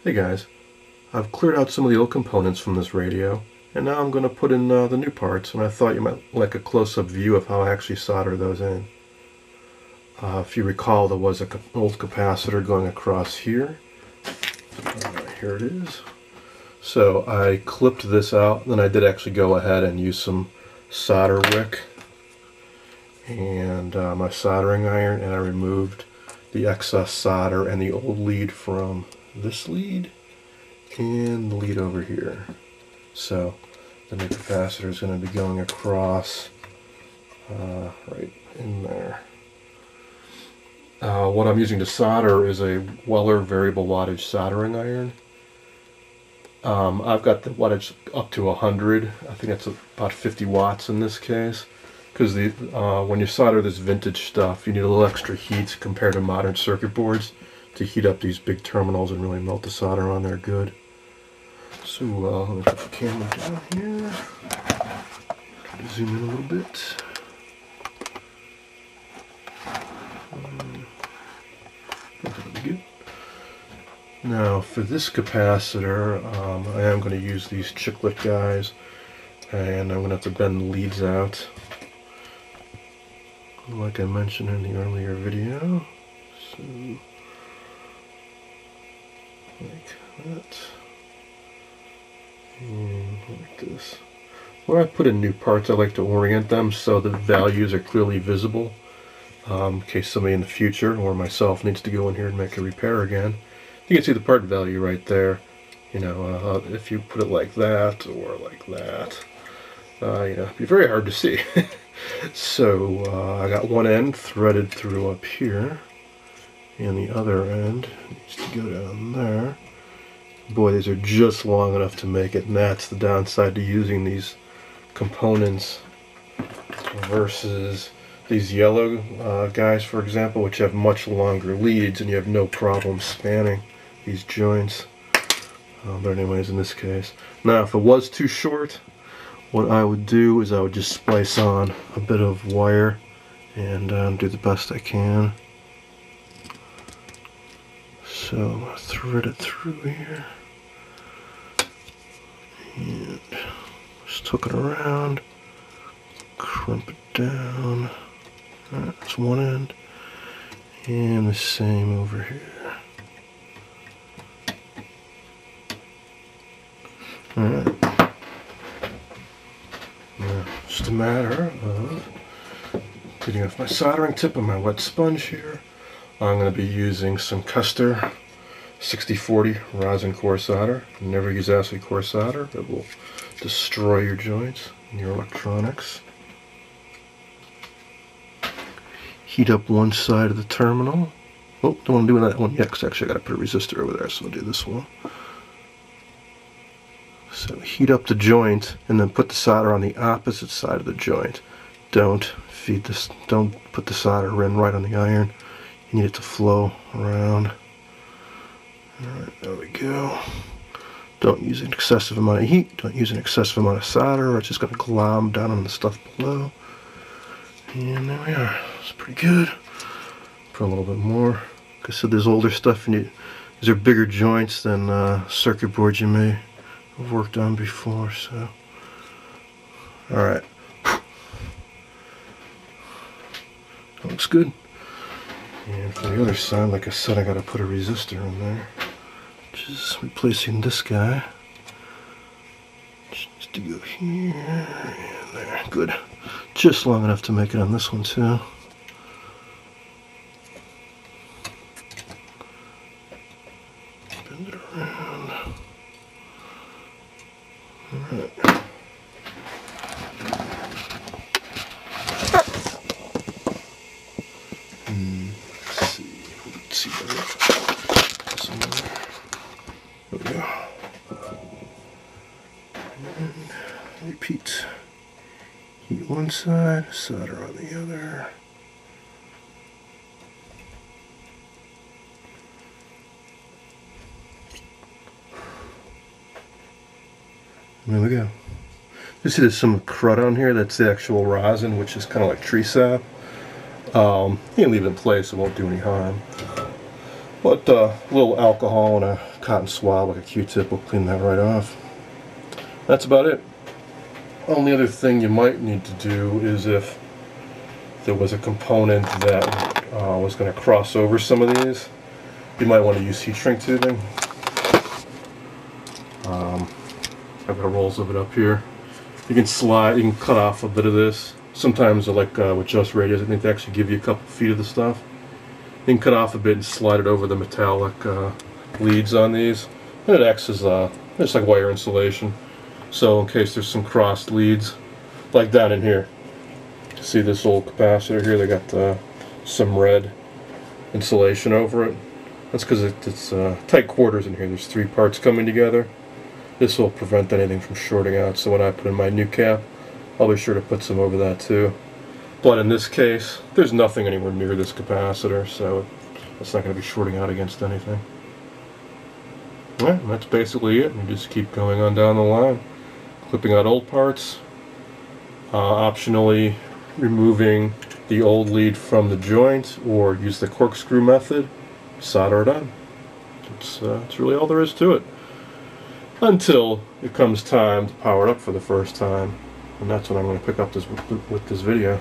Hey guys, I've cleared out some of the old components from this radio, and now I'm going to put in the new parts, and I thought you might like a close-up view of how I actually solder those in. If you recall, there was an old capacitor going across here. Here it is. So I clipped this out, then I did actually go ahead and use some solder wick and my soldering iron, and I removed the excess solder and the old lead from this lead and the lead over here. So the new capacitor is going to be going across right in there. What I'm using to solder is a Weller variable wattage soldering iron. I've got the wattage up to 100. I think that's about 50 watts in this case. Because when you solder this vintage stuff, you need a little extra heat compared to modern circuit boards to heat up these big terminals and really melt the solder on there good. So let me put the camera down here. Try to zoom in a little bit. That'll be good. Now for this capacitor, I am going to use these chiclet guys, and I'm going to have to bend the leads out, like I mentioned in the earlier video. So, like that, and like this. When I put in new parts, I like to orient them so the values are clearly visible, in case somebody in the future or myself needs to go in here and make a repair again. You can see the part value right there. You know, if you put it like that or like that, you know, it'd be very hard to see. So I got one end threaded through up here, and the other end needs to go down there. Boy, these are just long enough to make it, and that's the downside to using these components versus these yellow guys, for example, which have much longer leads, and you have no problem spanning these joints. But anyways, in this case, now if it was too short, what I would do is I would just splice on a bit of wire and do the best I can. So I'll thread it through here and just hook it around, crimp it down. Alright, that's one end, and the same over here. Alright, now just a matter of getting off my soldering tip and my wet sponge here. I'm going to be using some Custer 6040 rosin core solder. Never use acid core solder, it will destroy your joints and your electronics. Heat up one side of the terminal. Oh, don't want to do that one yet, because actually I got to put a resistor over there, so I'll do this one. So heat up the joint and then put the solder on the opposite side of the joint. Don't put the solder in right on the iron. You need it to flow around. Alright, there we go. Don't use an excessive amount of heat, don't use an excessive amount of solder, or it's just going to glom down on the stuff below. And there we are. It's pretty good. Put a little bit more. Like I said, there's older stuff, and these are bigger joints than circuit boards you may have worked on before. So, all right, looks good. And for the other side, like I said, I got to put a resistor in there, which is replacing this guy. Just needs to go here and there. Good. Just long enough to make it on this one too. Bend it around. Alright. Let's see. Let's see better. Somewhere. There we go. And repeat. Heat one side, solder on the other. There we go. You see there's some crud on here. That's the actual rosin, which is kind of like tree sap. You can leave it in place, it won't do any harm. But a little alcohol and a cotton swab like a Q-tip will clean that right off. That's about it. Only other thing you might need to do is if there was a component that was going to cross over some of these, you might want to use heat shrink tubing. I've got rolls of it up here. You can cut off a bit of this. Sometimes, like with Just Radios, I think they actually give you a couple feet of the stuff. You can cut off a bit and slide it over the metallic leads on these. And it acts as just like wire insulation. So in case there's some crossed leads, like down in here. See this old capacitor here? They got some red insulation over it. That's because it's tight quarters in here. There's 3 parts coming together. This will prevent anything from shorting out, so when I put in my new cap, I'll be sure to put some over that too. But in this case, there's nothing anywhere near this capacitor, so it's not going to be shorting out against anything. Yeah, and that's basically it. You just keep going on down the line, clipping out old parts, optionally removing the old lead from the joint, or use the corkscrew method, solder it on. It's really all there is to it. Until it comes time to power it up for the first time, and that's when I'm going to pick up with this video.